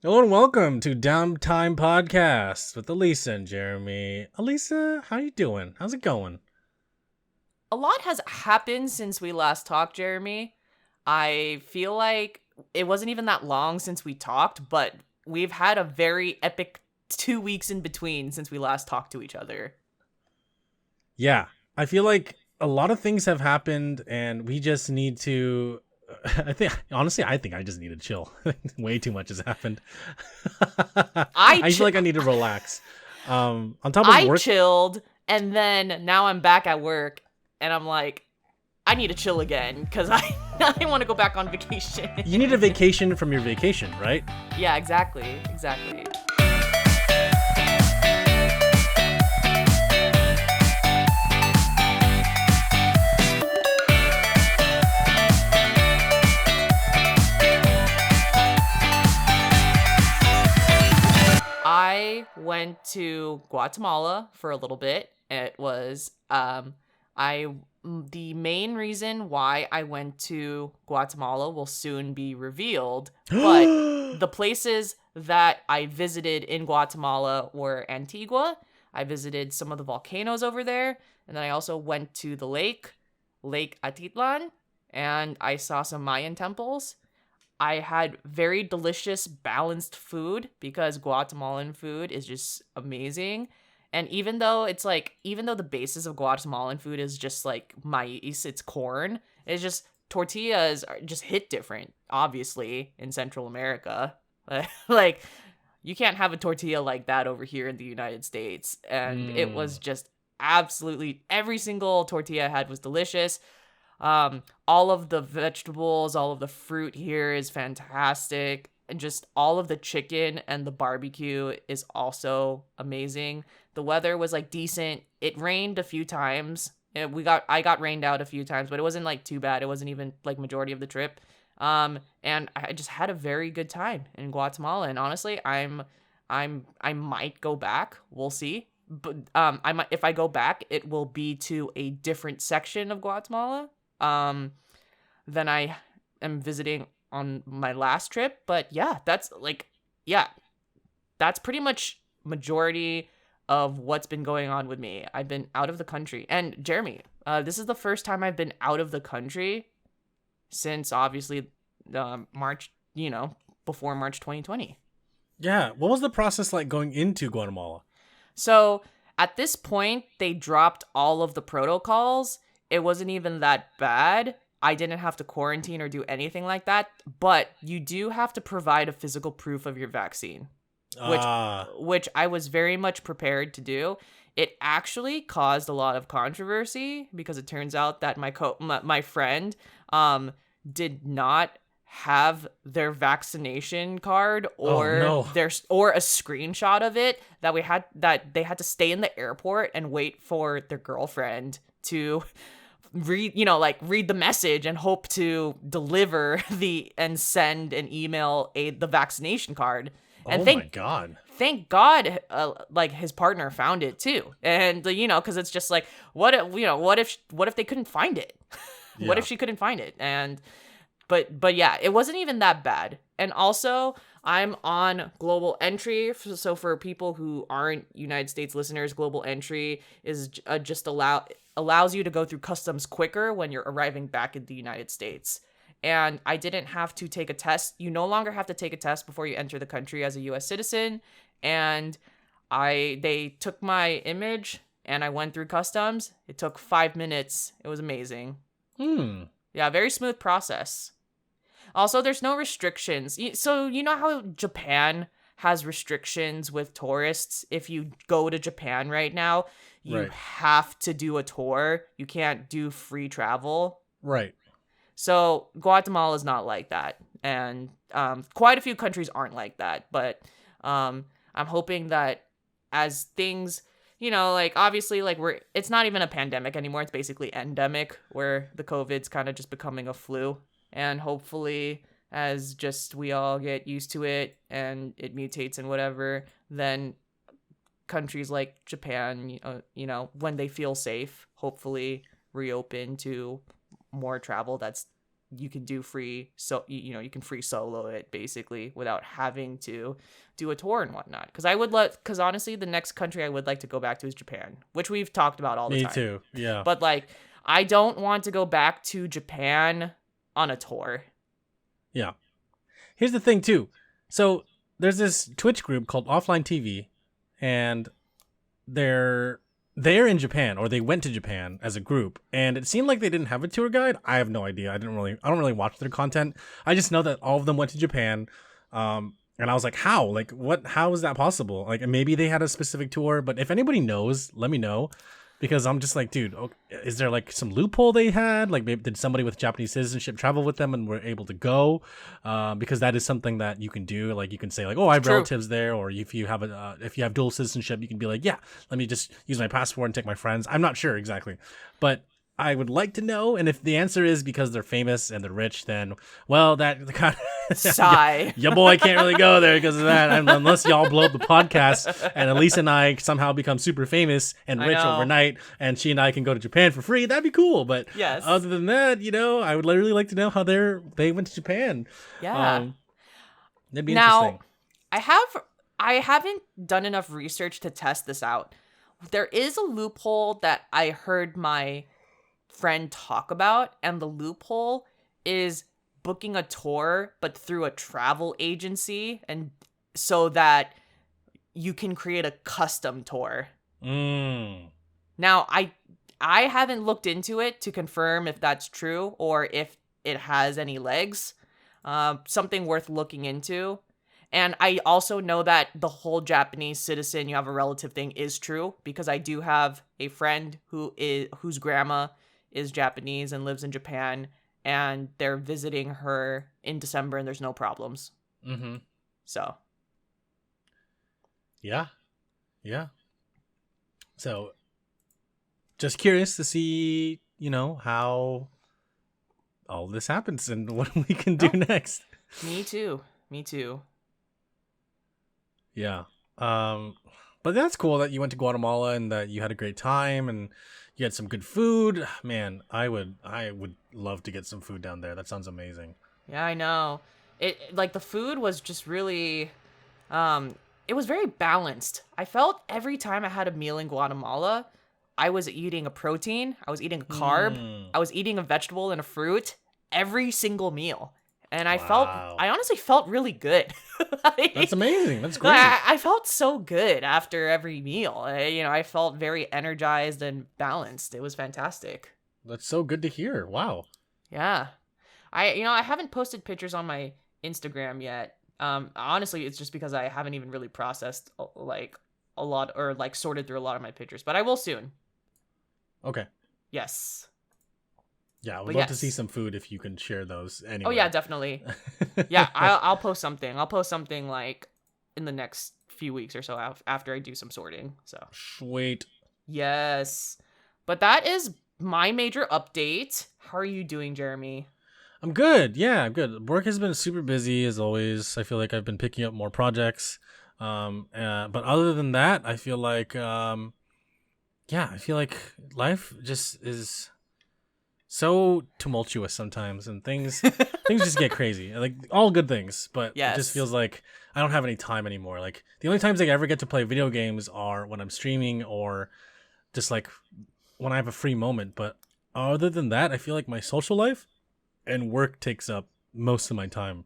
Hello and welcome to Downtime Podcast with Alyssa and Jeremy. Alyssa, how you doing? How's it going? A lot has happened since we last talked, Jeremy. I feel like it wasn't even that long since we talked, but we've had a very epic 2 weeks in between since we last talked to each other. Yeah, I feel like a lot of things have happened and we just need to I think I just need to chill. Way too much has happened. I I ch- feel like I need to relax. On top of I work, chilled, and then now I'm back at work, and I'm like, I need to chill again because I want to go back on vacation. you need a vacation from your vacation, right? Yeah, exactly. I went to Guatemala for a little bit. It was I the main reason why I went to Guatemala will soon be revealed, but the places that I visited in Guatemala were Antigua. I visited some of the volcanoes over there, and then I also went to the Lake Atitlan, and I saw some Mayan temples. I had very delicious, balanced food because Guatemalan food is just amazing. And even though the basis of Guatemalan food is just like maize, it's corn, it's just tortillas are just hit different, obviously, in Central America. Like, you can't have a tortilla like that over here in the United States. And it was just absolutely every single tortilla I had was delicious. All of the vegetables, all of the fruit here is fantastic. And just all of the chicken and the barbecue is also amazing. The weather was like decent. It rained a few times. I got rained out a few times, but it wasn't like too bad. It wasn't even like majority of the trip. And I just had a very good time in Guatemala. And honestly, I might go back. We'll see. But I might, if I go back, it will be to a different section of Guatemala um than I am visiting on my last trip. But yeah, that's pretty much majority of what's been going on with me. I've been out of the country. And Jeremy, this is the first time I've been out of the country since obviously March, before March 2020. Yeah. What was the process like going into Guatemala? So at this point, they dropped all of the protocols. It wasn't even that bad. I didn't have to quarantine or do anything like that, but you do have to provide a physical proof of your vaccine, which Ah, which I was very much prepared to do. It actually caused a lot of controversy because it turns out that my friend did not have their vaccination card oh or no. or a screenshot of it that they had to stay in the airport and wait for their girlfriend to read the message and hope to deliver the and send an email the vaccination card. And Oh my god. thank God, like his partner found it too. And because it's just like, what if they couldn't find it? What Yeah. if she couldn't find it? And but yeah, it wasn't even that bad. And also, I'm on global entry. So for people who aren't United States listeners, global entry is just allows you to go through customs quicker when you're arriving back in the United States. And I didn't have to take a test. You no longer have to take a test before you enter the country as a US citizen. And they took my image and I went through customs. It took 5 minutes. It was amazing. Hmm. Yeah, very smooth process. Also, there's no restrictions. So, you know how Japan has restrictions with tourists? If you go to Japan right now, you Right. have to do a tour. You can't do free travel. Right. So, Guatemala is not like that. And quite a few countries aren't like that. But I'm hoping that as things, like obviously, like it's not even a pandemic anymore. It's basically endemic, where the COVID's kind of just becoming a flu. And hopefully, as just we all get used to it and it mutates and whatever, then countries like Japan, when they feel safe, hopefully reopen to more travel that's you can do free, so you can free solo it basically without having to do a tour and whatnot. Because honestly, the next country I would like to go back to is Japan, which we've talked about all the Me time. too. Yeah. But like, I don't want to go back to Japan on a tour. Yeah. Here's the thing too. So there's this Twitch group called Offline TV, and they're in Japan, or they went to Japan as a group, and it seemed like they didn't have a tour guide. I have no idea. I don't really watch their content. I just know that all of them went to Japan. And I was like, how? Like, how is that possible? Like, maybe they had a specific tour, but if anybody knows, let me know. Because I'm just like, dude, okay, is there like some loophole they had? Like, maybe did somebody with Japanese citizenship travel with them and were able to go? Because that is something that you can do. Like, you can say like, oh, I have relatives there, or if you have dual citizenship, you can be like, yeah, let me just use my passport and take my friends. I'm not sure exactly, but I would like to know. And if the answer is because they're famous and they're rich, then well, that kind of sigh. Your boy can't really go there because of that. And unless y'all blow up the podcast and Alyssa and I somehow become super famous and rich overnight, and she and I can go to Japan for free, that'd be cool. But yes, other than that, I would really like to know how they went to Japan. Yeah, that'd be interesting. I haven't done enough research to test this out. There is a loophole that I heard my friend talk about, and the loophole is booking a tour but through a travel agency, and so that you can create a custom tour. Now I haven't looked into it to confirm if that's true or if it has any legs. Something worth looking into. And I also know that the whole Japanese citizen, you have a relative thing is true, because I do have a friend whose grandma is Japanese and lives in Japan, and they're visiting her in December and there's no problems. Mm-hmm. So. Yeah. So, just curious to see, how all this happens and what we can do next. Me too. Yeah. But that's cool that you went to Guatemala and that you had a great time and you had some good food. Man, I would love to get some food down there. That sounds amazing. Yeah, I know. It like the food was just really it was very balanced. I felt every time I had a meal in Guatemala, I was eating a protein, I was eating a carb, I was eating a vegetable and a fruit every single meal. And I honestly felt really good. That's amazing. That's great. I felt so good after every meal. I felt very energized and balanced. It was fantastic. That's so good to hear. Wow. Yeah. I haven't posted pictures on my Instagram yet. Honestly, it's just because I haven't even really processed like a lot, or like sorted through a lot of my pictures, but I will soon. Okay. Yes. Yeah, I would love to see some food if you can share those anyway. Oh yeah, definitely. Yeah, I'll post something. I'll post something like in the next few weeks or so after I do some sorting. So sweet. Yes. But that is my major update. How are you doing, Jeremy? I'm good. Yeah, I'm good. Work has been super busy as always. I feel like I've been picking up more projects. But other than that, I feel like life just is so tumultuous sometimes, and things just get crazy. Like all good things, but It just feels like I don't have any time anymore. Like the only times I ever get to play video games are when I'm streaming or just like when I have a free moment. But other than that, I feel like my social life and work takes up most of my time.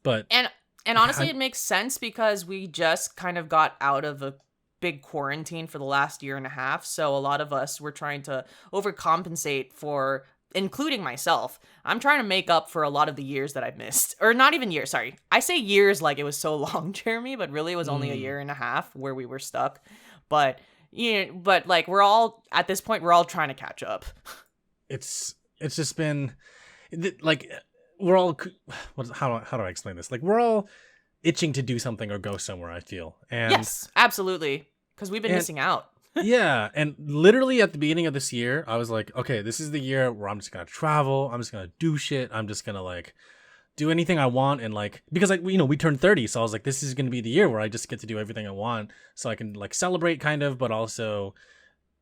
But and honestly, it makes sense because we just kind of got out of a big quarantine for the last year and a half, so a lot of us were trying to overcompensate for, including myself. I'm trying to make up for a lot of the years that I missed, or not even years, sorry, I say years like it was so long, Jeremy, but really it was only a year and a half where we were stuck. But like we're all at this point, we're all trying to catch up. It's just been like we're all how do I explain this? Like we're all itching to do something or go somewhere, I feel. And yes, absolutely. Because we've been missing out. Yeah, and literally at the beginning of this year, I was like, okay, this is the year where I'm just gonna travel, I'm just gonna do shit, I'm just gonna like do anything I want, and like because like we turned 30, so I was like, this is gonna be the year where I just get to do everything I want, so I can like celebrate kind of, but also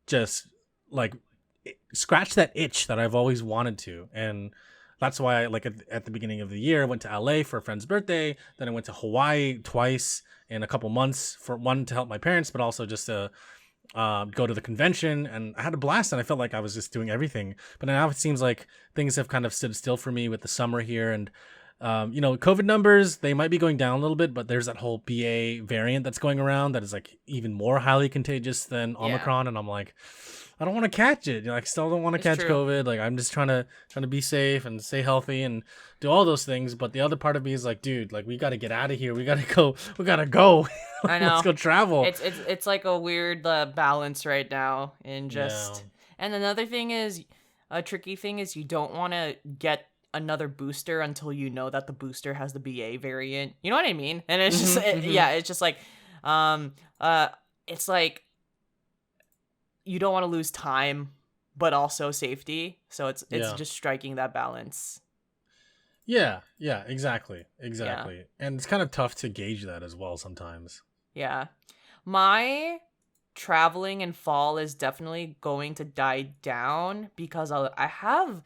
just like scratch that itch that I've always wanted to. And that's why I, like at the beginning of the year, I went to LA for a friend's birthday. Then I went to Hawaii twice in a couple months, for one to help my parents, but also just to go to the convention. And I had a blast, and I felt like I was just doing everything. But now it seems like things have kind of stood still for me with the summer here. And COVID numbers, they might be going down a little bit, but there's that whole BA variant that's going around that is like even more highly contagious than Omicron. And I'm like, I don't want to catch it. I still don't want to catch COVID. Like, I'm just trying to be safe and stay healthy and do all those things. But the other part of me is like, dude, like, we got to get out of here. We got to go. We got to go. I know. Let's go travel. It's like a weird balance right now in just. Yeah. And another thing is, a tricky thing is you don't want to get another booster until you know that the booster has the BA variant. You know what I mean? And it's just it's just like it's like you don't want to lose time but also safety. So it's just striking that balance. Yeah, exactly. Yeah. And it's kind of tough to gauge that as well sometimes. Yeah. My traveling in fall is definitely going to die down because I have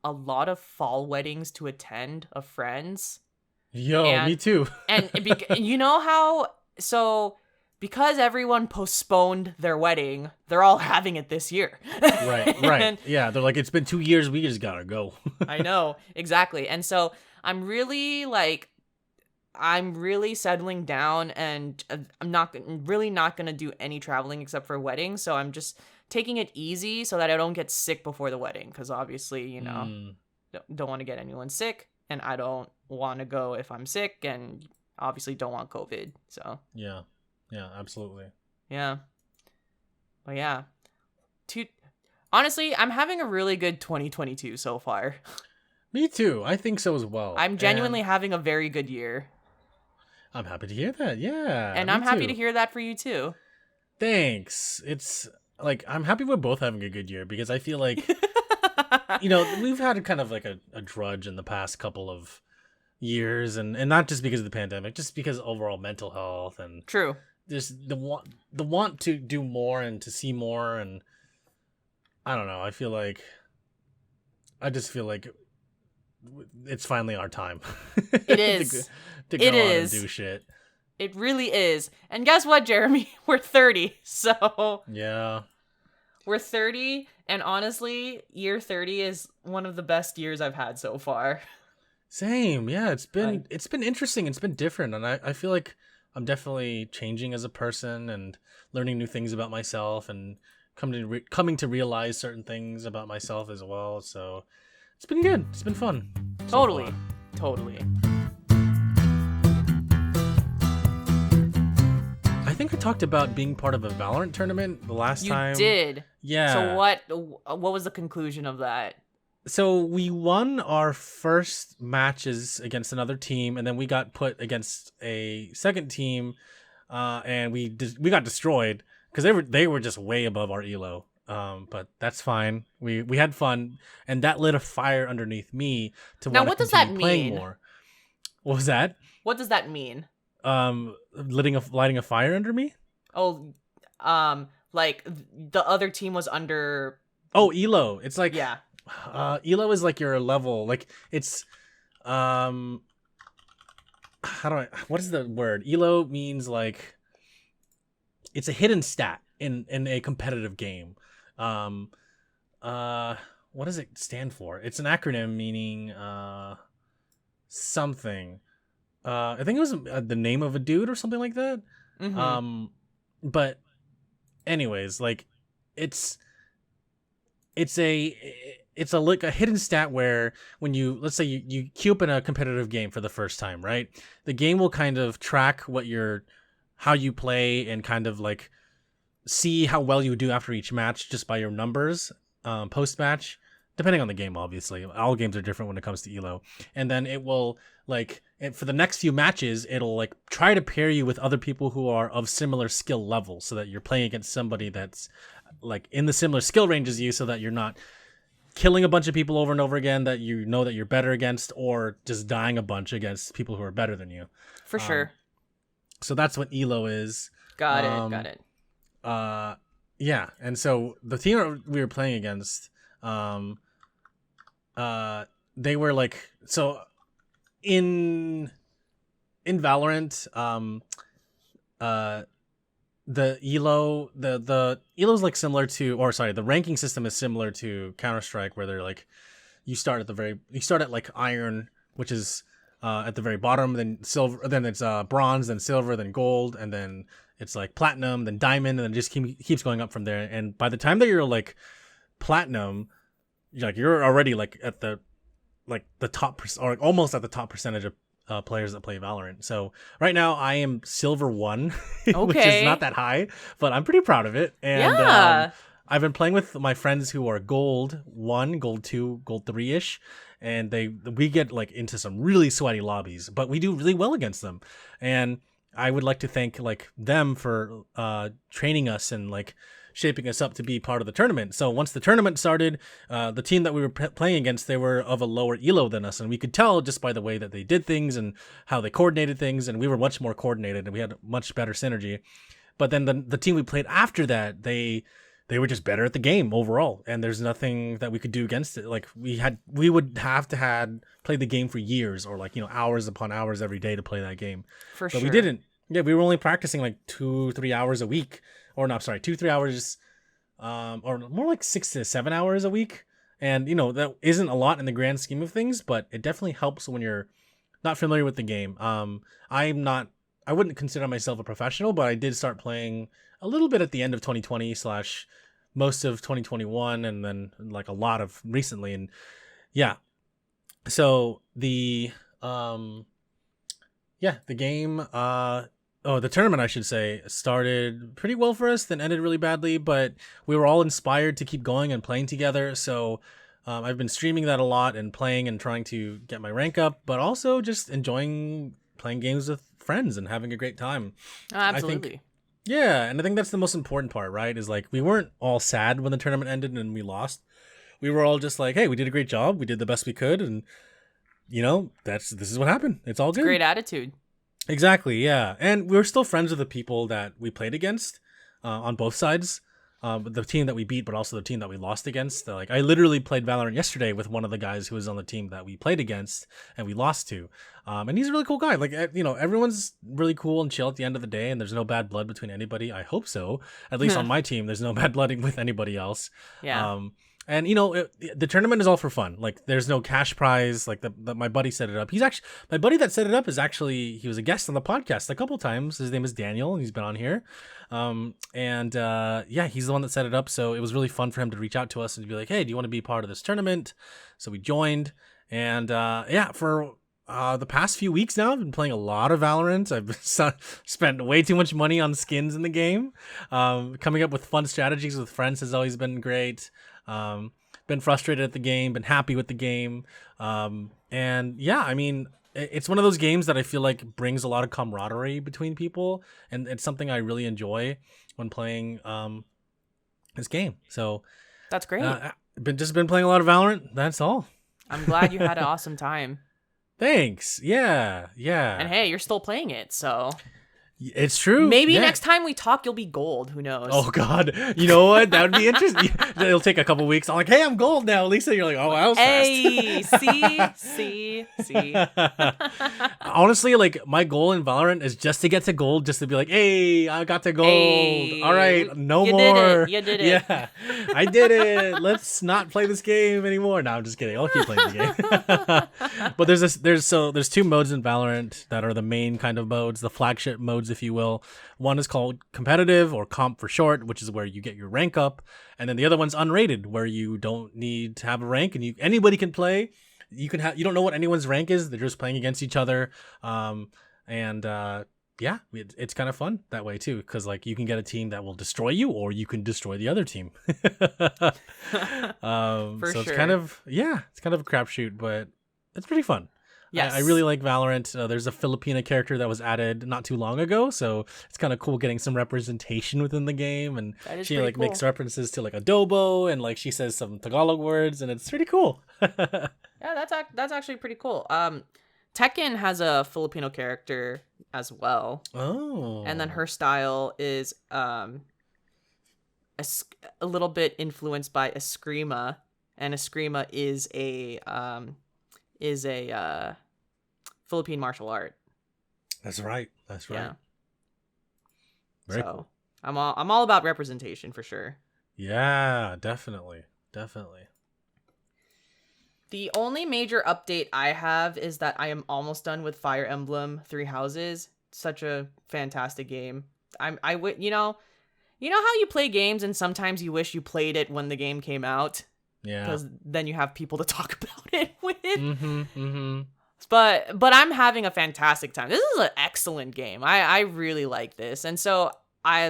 a lot of fall weddings to attend of friends. Me too. And you know how, so because everyone postponed their wedding, they're all having it this year. Right. And, yeah, they're like, it's been 2 years, we just gotta go. I know, exactly. And so I'm really settling down, and I'm not gonna do any traveling except for weddings. So I'm just taking it easy so that I don't get sick before the wedding, because obviously, don't want to get anyone sick, and I don't want to go if I'm sick, and obviously don't want COVID. So yeah, absolutely. Yeah, but yeah, honestly, I'm having a really good 2022 so far. Me too. I think so as well. I'm genuinely having a very good year. I'm happy to hear that. Yeah, and I'm happy to hear that for you too. Thanks. It's like, I'm happy we're both having a good year, because I feel like we've had kind of like a drudge in the past couple of years, and not just because of the pandemic, just because of overall mental health and true, just the want to do more and to see more. And I don't know, I just feel like it's finally our time. It is to go out and do shit. It really is. And guess what, Jeremy? We're 30. So yeah, we're 30, and honestly, year 30 is one of the best years I've had so far. Same. Yeah, it's been interesting. It's been different, and I feel like I'm definitely changing as a person and learning new things about myself, and coming to realize certain things about myself as well. So it's been good. It's been fun. Totally. I think I talked about being part of a Valorant tournament the last time. You did. Yeah. So what was the conclusion of that? So we won our first matches against another team, and then we got put against a second team, and we got destroyed because they were just way above our elo. But that's fine. We had fun, and that lit a fire underneath me to want to continue playing more. What was that? What does that mean? Lighting a fire under me? Oh, like the other team was under. Oh, elo. It's like, yeah. Elo is like your level. Like, it's what is the word? Elo means like it's a hidden stat in a competitive game. What does it stand for? It's an acronym meaning something. I think it was the name of a dude or something like that. Mm-hmm. But anyways, like it's like a hidden stat where when let's say you queue up in a competitive game for the first time, right? The game will kind of track how you play and kind of like see how well you do after each match just by your numbers post match, depending on the game. Obviously, all games are different when it comes to elo, and then it will for the next few matches, it'll like try to pair you with other people who are of similar skill level, so that you're playing against somebody that's like in the similar skill range as you, so that you're not killing a bunch of people over and over again that you know that you're better against, or just dying a bunch against people who are better than you. For sure. So that's what elo is. Got it. Yeah, and so the team we were playing against, they were like, so in Valorant, uh the elo the elo's like similar to, or sorry, the ranking system is similar to Counter-Strike, where they're like, you start at like iron, which is at the very bottom, then silver, then it's bronze, then silver, then gold, and then it's like platinum, then diamond, and then just keeps going up from there. And by the time that you're like platinum, you're already like at the top or like almost at the top percentage of players that play Valorant. So right now I am silver 1, which is not that high, but I'm pretty proud of it. And I've been playing with my friends who are gold 1, gold 2, gold 3-ish, and we get like into some really sweaty lobbies, but we do really well against them. And I would like to thank like them for training us and like shaping us up to be part of the tournament. So once the tournament started, the team that we were playing against, they were of a lower elo than us, and we could tell just by the way that they did things and how they coordinated things, and we were much more coordinated and we had much better synergy. But then the team we played after that, they were just better at the game overall, and there's nothing that we could do against it. Like we would have to had played the game for years, or like, hours upon hours every day to play that game. But we didn't. Yeah, we were only practicing like 2-3 hours a week. Or no, sorry, 2-3 hours, or more like 6 to 7 hours a week. And, that isn't a lot in the grand scheme of things, but it definitely helps when you're not familiar with the game. I wouldn't consider myself a professional, but I did start playing a little bit at the end of 2020 / most of 2021, and then like a lot of recently. And yeah, so the game, the tournament, I should say, started pretty well for us, then ended really badly, but we were all inspired to keep going and playing together. So I've been streaming that a lot and playing and trying to get my rank up, but also just enjoying playing games with friends and having a great time. Absolutely. And I think that's the most important part, right? Is like, we weren't all sad when the tournament ended and we lost. We were all just like, hey, we did a great job. We did the best we could. And, this is what happened. It's all good. Great attitude. Exactly, yeah. And we were still friends with the people that we played against on both sides. The team that we beat, but also the team that we lost against. Like, I literally played Valorant yesterday with one of the guys who was on the team that we played against and we lost to. And he's a really cool guy. Like, everyone's really cool and chill at the end of the day, and there's no bad blood between anybody. I hope so. At least on my team, there's no bad blood with anybody else. Yeah. And the tournament is all for fun. Like, there's no cash prize. Like, my buddy set it up. My buddy that set it up he was a guest on the podcast a couple times. His name is Daniel, and he's been on here. He's the one that set it up. So it was really fun for him to reach out to us and to be like, hey, do you want to be part of this tournament? So we joined. And for the past few weeks now, I've been playing a lot of Valorant. I've spent way too much money on skins in the game. Coming up with fun strategies with friends has always been great. Been frustrated at the game, been happy with the game. It's one of those games that I feel like brings a lot of camaraderie between people, and it's something I really enjoy when playing this game. So that's great. Been playing a lot of Valorant. That's all. I'm glad you had an awesome time. Thanks. Yeah. And hey, you're still playing it, so it's true. Maybe next time we talk, you'll be gold. Who knows? Oh God, you know what? That would be interesting. It'll take a couple weeks. I'm like, hey, I'm gold now. Lisa, you're like, oh, I was fast. see. Honestly, like, my goal in Valorant is just to get to gold, just to be like, hey, I got to gold. Hey, all right, no more. You did it. Yeah, I did it. Let's not play this game anymore. No, I'm just kidding. I'll keep playing the game. But there's 2 modes in Valorant that are the main kind of modes, the flagship modes, if you will. One is called competitive, or comp for short, which is where you get your rank up, and then the other one's unrated, where you don't need to have a rank and anybody can play. You don't know what anyone's rank is. They're just playing against each other. It's kind of fun that way too, because like, you can get a team that will destroy you, or you can destroy the other team. It's kind of a crapshoot, but it's pretty fun. Yes. I really like Valorant. There's a Filipina character that was added not too long ago, so it's kind of cool getting some representation within the game. And she like makes references to like adobo, and like she says some Tagalog words, and it's pretty cool. Yeah, that's actually pretty cool. Tekken has a Filipino character as well. Oh. And then her style is a little bit influenced by Eskrima, and Eskrima is a is a Philippine martial art. That's right. That's right. Yeah. Very So cool. I'm all about representation for sure. Yeah, definitely. Definitely. The only major update I have is that I am almost done with Fire Emblem Three Houses. Such a fantastic game. You know how you play games and sometimes you wish you played it when the game came out? Yeah. Because then you have people to talk about it with. Mm-hmm. Mm-hmm. But I'm having a fantastic time. This is an excellent game. I really like this. And so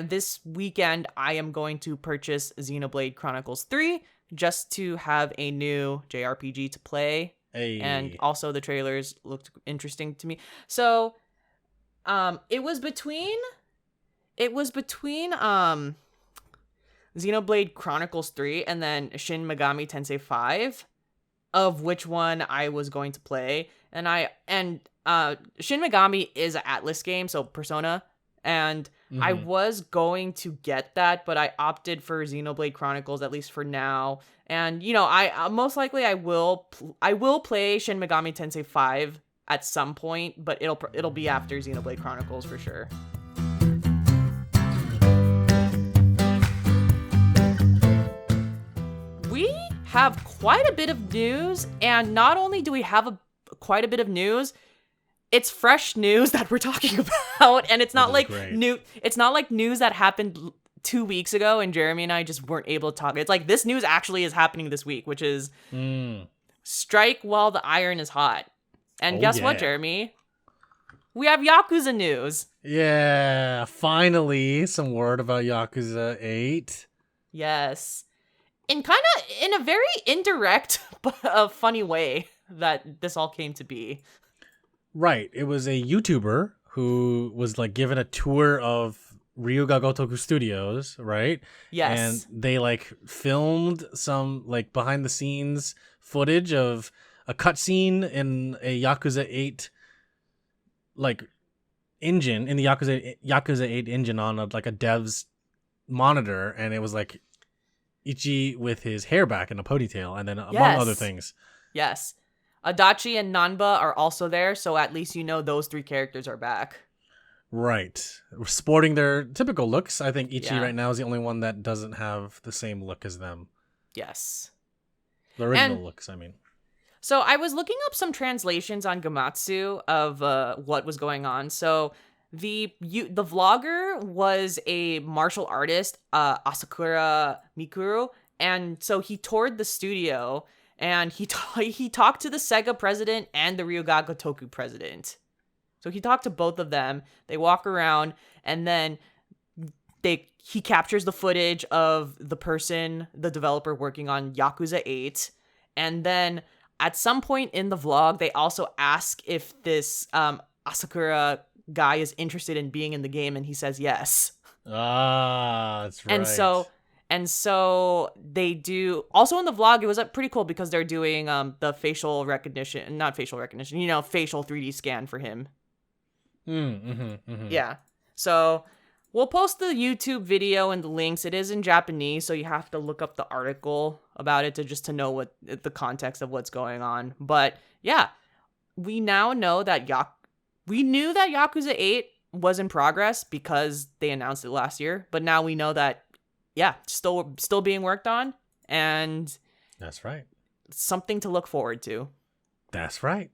this weekend I am going to purchase Xenoblade Chronicles 3 just to have a new JRPG to play. Hey. And also the trailers looked interesting to me. So it was between Xenoblade Chronicles 3 and then Shin Megami Tensei 5 of which one I was going to play. And Shin Megami is an Atlas game, so Persona, and I was going to get that, but I opted for Xenoblade Chronicles at least for now. And I most likely I will play Shin Megami Tensei 5 at some point, but it'll be after Xenoblade Chronicles for sure. We have quite a bit of news, and not only do we have quite a bit of news, it's fresh news that we're talking about, and it's not like new. It's not like news that happened 2 weeks ago, and Jeremy and I just weren't able to talk. It's like this news actually is happening this week, which is strike while the iron is hot. And guess what, Jeremy? We have Yakuza news. Yeah, finally some word about Yakuza 8. Yes, in a very indirect but funny way that this all came to be. Right. It was a YouTuber who was like given a tour of Ryu Ga Gotoku Studios, right? Yes. And they like filmed some like behind the scenes footage of a cutscene in a Yakuza 8 like engine, in the Yakuza 8 engine on a dev's monitor, and it was like Ichi with his hair back in a ponytail, and then among other things. Yes. Adachi and Nanba are also there, so at least those three characters are back. Right. Sporting their typical looks. I think Ichi right now is the only one that doesn't have the same look as them. Yes. The original looks, I mean. So I was looking up some translations on Gamatsu of what was going on. So the vlogger was a martial artist, Asakura Mikuru, and so he toured the studio. And he talked to the Sega president and the Ryu Ga Gotoku president. So he talked to both of them. They walk around, and then he captures the footage of the developer working on Yakuza 8. And then at some point in the vlog, they also ask if this Asakura guy is interested in being in the game, and he says yes. Ah, that's right. And so they do. Also in the vlog, it was pretty cool because they're doing the facial 3D scan for him. Yeah. So we'll post the YouTube video and the links. It is in Japanese, so you have to look up the article about it to know what the context of what's going on. But yeah, we now know that we knew that Yakuza 8 was in progress because they announced it last year, but now we know that still being worked on, and that's right. Something to look forward to. That's right.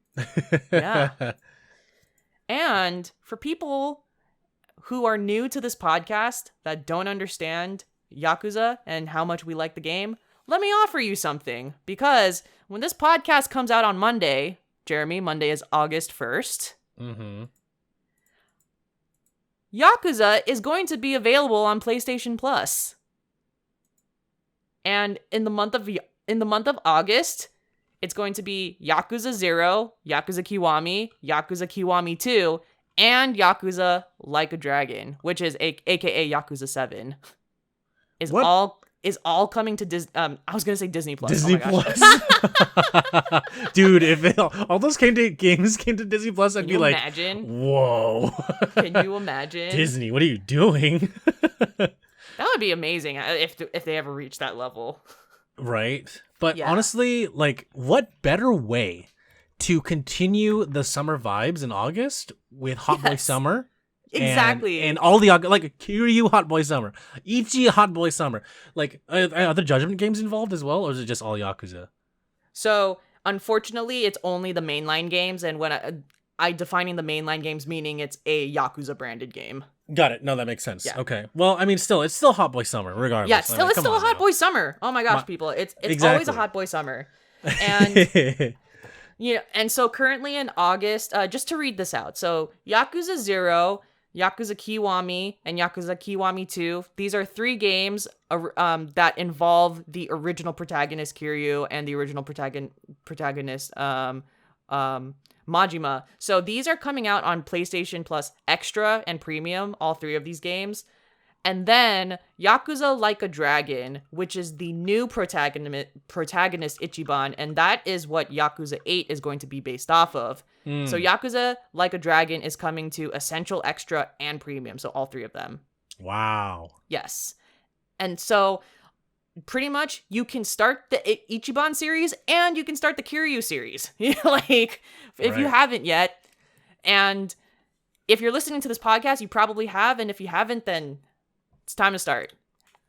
Yeah. And for people who are new to this podcast that don't understand Yakuza and how much we like the game, let me offer you something. Because when this podcast comes out on Monday, Jeremy, Monday is August 1st. Yakuza is going to be available on PlayStation Plus. And in the month of August, it's going to be Yakuza 0, Yakuza Kiwami, Yakuza Kiwami 2, and Yakuza Like a Dragon, which is aka Yakuza 7. Is all coming to I was going to say Disney Plus. Disney Plus. Dude, if all those games came to Disney Plus, I'd be like, imagine? Whoa. Can you imagine? Disney, what are you doing? That would be amazing if they ever reach that level. Right. But honestly, like, what better way to continue the summer vibes in August with Hot Boy Summer. Exactly. And all the, like, Kiryu Hot Boy Summer, Ichi Hot Boy Summer. Like, are there Judgment games involved as well, or is it just all Yakuza? So, unfortunately, it's only the mainline games, and when I defining the mainline games meaning it's a Yakuza branded game. Got it. No, that makes sense. Yeah. Okay. Well, I mean, it's still Hot Boy Summer, regardless. Yeah, it's still a Hot Boy Summer. Oh my gosh, people. It's always a Hot Boy Summer. And yeah, and so currently in August, just to read this out. So Yakuza 0, Yakuza Kiwami, and Yakuza Kiwami 2. These are 3 games that involve the original protagonist Kiryu and the original protagonist Majima. So these are coming out on PlayStation Plus Extra and Premium, all 3 of these games. And then Yakuza Like a Dragon, which is the new protagonist Ichiban, and that is what Yakuza 8 is going to be based off of. So Yakuza Like a Dragon is coming to Essential, Extra, and Premium, so all 3 of them. Wow. Yes. And so pretty much you can start the Ichiban series and you can start the Kiryu series. Like, if you haven't yet. And if you're listening to this podcast, you probably have, and if you haven't, then it's time to start.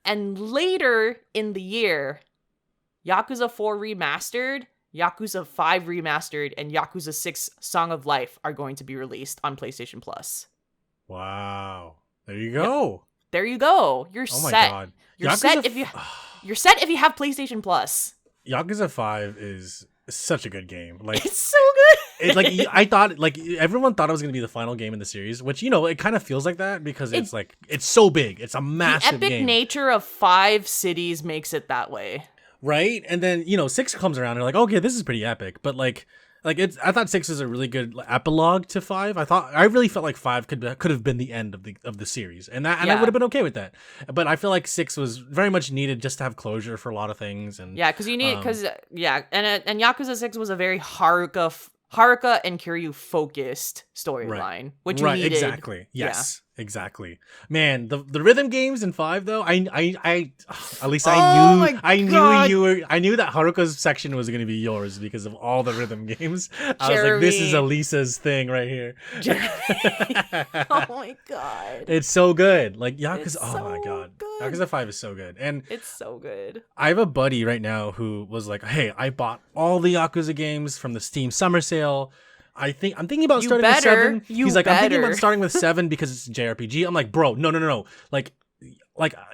And later in the year, Yakuza 4 Remastered, Yakuza 5 Remastered, and Yakuza 6 Song of Life are going to be released on PlayStation Plus. Wow. There you go. Yep. There you go. You're set. Oh my god. You're set if you have PlayStation Plus. Yakuza 5 is such a good game. Like, it's so good. It's like, I thought, like, everyone thought it was going to be the final game in the series, which, you know, it kind of feels like that because it's like, it's so big. It's a massive game. The epic nature of 5 cities makes it that way. Right? And then, you know, 6 comes around and you're like, okay, this is pretty epic. But like it's, I thought 6 is a really good epilogue to 5. I really felt like 5 could have been the end of the series, and I would have been okay with that. But I feel like 6 was very much needed just to have closure for a lot of things. And because you need and Yakuza 6 was a very Haruka and Kiryu focused storyline, which you needed. Exactly. Yes. Exactly. Man, the rhythm games in 5 though, I knew that Haruka's section was going to be yours because of all the rhythm games. I was like, this is Alyssa's thing right here. Oh my god. It's so good. Like Yakuza, my god. Good. Yakuza 5 is so good. And it's so good. I have a buddy right now who was like, "Hey, I bought all the Yakuza games from the Steam summer sale. I'm thinking about starting with 7. He's like, I'm thinking about starting with 7 because it's a JRPG. I'm like, bro, no. Like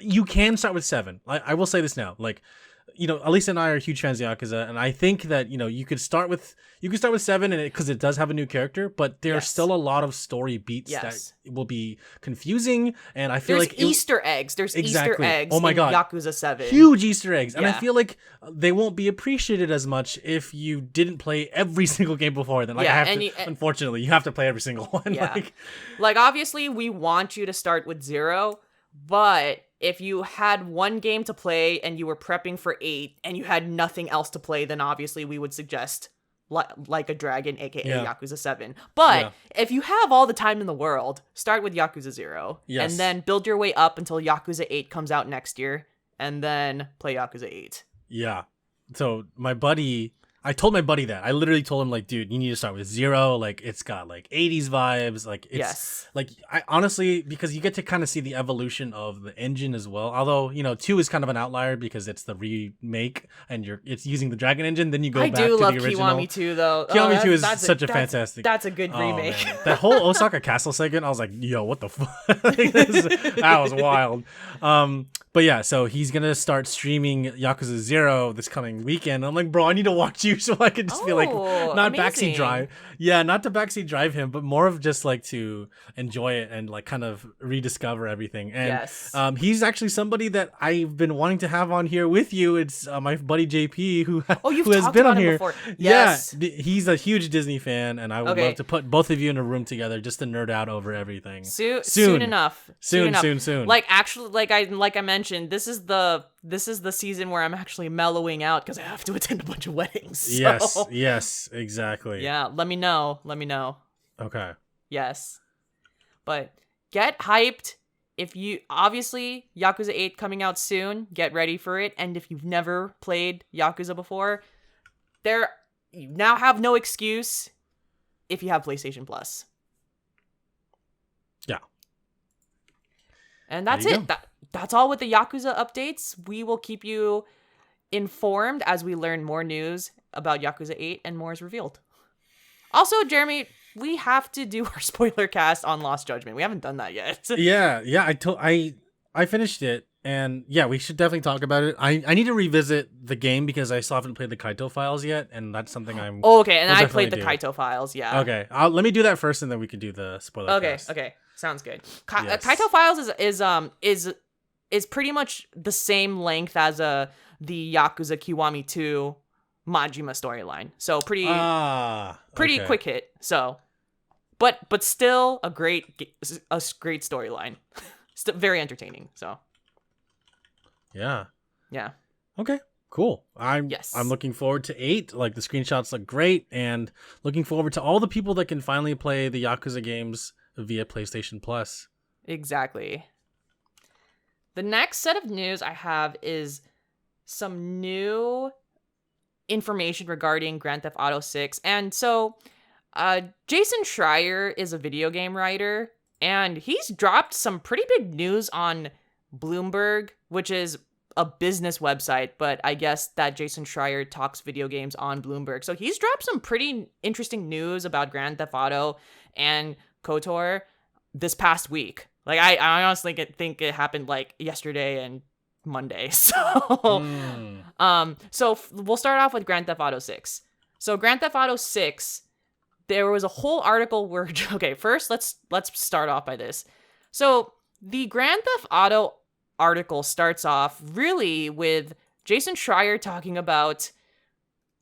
you can start with 7. I will say this now. Like, you know, Alyssa and I are huge fans of Yakuza, and I think that, you know, you could start with 7 and because it does have a new character, but there are still a lot of story beats that will be confusing, and I feel there's Easter eggs. There's Easter eggs. Oh my god, Yakuza 7, huge Easter eggs, and I feel like they won't be appreciated as much if you didn't play every single game before. Then, unfortunately, you have to play every single one. Yeah. Like obviously, we want you to start with 0, but if you had one game to play and you were prepping for 8 and you had nothing else to play, then obviously we would suggest Like a Dragon, aka Yakuza 7. But if you have all the time in the world, start with Yakuza 0. Yes. And then build your way up until Yakuza 8 comes out next year. And then play Yakuza 8. Yeah. So I told my buddy that. I literally told him, like, dude, you need to start with 0. Like, it's got, like, 80s vibes. Like, it's, like, I honestly, because you get to kind of see the evolution of the engine as well. Although, you know, 2 is kind of an outlier because it's the remake and it's using the Dragon engine. Then you go back to the original. I do love Kiwami 2, though. Kiwami 2 is such a fantastic. That's a good remake. Man. That whole Osaka Castle segment, I was like, yo, what the fuck? That was wild. But yeah, so he's going to start streaming Yakuza 0 this coming weekend. I'm like, bro, I need to watch you so I can just feel like not backseat drive. Yeah, not to backseat drive him, but more of just like to enjoy it and like kind of rediscover everything. And he's actually somebody that I've been wanting to have on here with you. It's my buddy JP who has been on here before. Yes. Yeah, he's a huge Disney fan, and I would love to put both of you in a room together just to nerd out over everything. Soon enough. Soon. Like actually, like I mentioned, this is the season where I'm actually mellowing out because I have to attend a bunch of weddings. So. Yes, exactly. Yeah, let me know. Okay. Yes. But get hyped. If you obviously Yakuza 8 coming out soon, get ready for it. And if you've never played Yakuza before, there you now have no excuse if you have PlayStation Plus. Yeah. And that's There you it. That's all with the Yakuza updates. We will keep you informed as we learn more news about Yakuza 8 and more is revealed. Also, Jeremy, we have to do our spoiler cast on Lost Judgment. We haven't done that yet. Yeah. I finished it, and yeah, we should definitely talk about it. I need to revisit the game because I still haven't played the Kaito files yet, and that's something I'm. Oh, okay, and we'll I played the definitely Kaito files. Yeah. Okay, let me do that first, and then we can do the spoiler. Okay. cast. Okay. Sounds good. Yes. Kaito files is pretty much the same length as the Yakuza Kiwami 2 Majima storyline. So pretty okay. quick hit. So, but still a great storyline. Still very entertaining. So. Yeah. Yeah. Okay. Cool. I'm looking forward to 8. Like, the screenshots look great, and looking forward to all the people that can finally play the Yakuza games via PlayStation Plus. Exactly. The next set of news I have is some new information regarding Grand Theft Auto 6. And so, Jason Schreier is a video game writer, and he's dropped some pretty big news on Bloomberg, which is a business website, but I guess that Jason Schreier talks video games on Bloomberg. So he's dropped some pretty interesting news about Grand Theft Auto and KOTOR this past week. Like, I honestly think it happened like yesterday and Monday. So, so we'll start off with Grand Theft Auto 6. So Grand Theft Auto 6, there was a whole article where, okay, first let's start off by this. So the Grand Theft Auto article starts off really with Jason Schreier talking about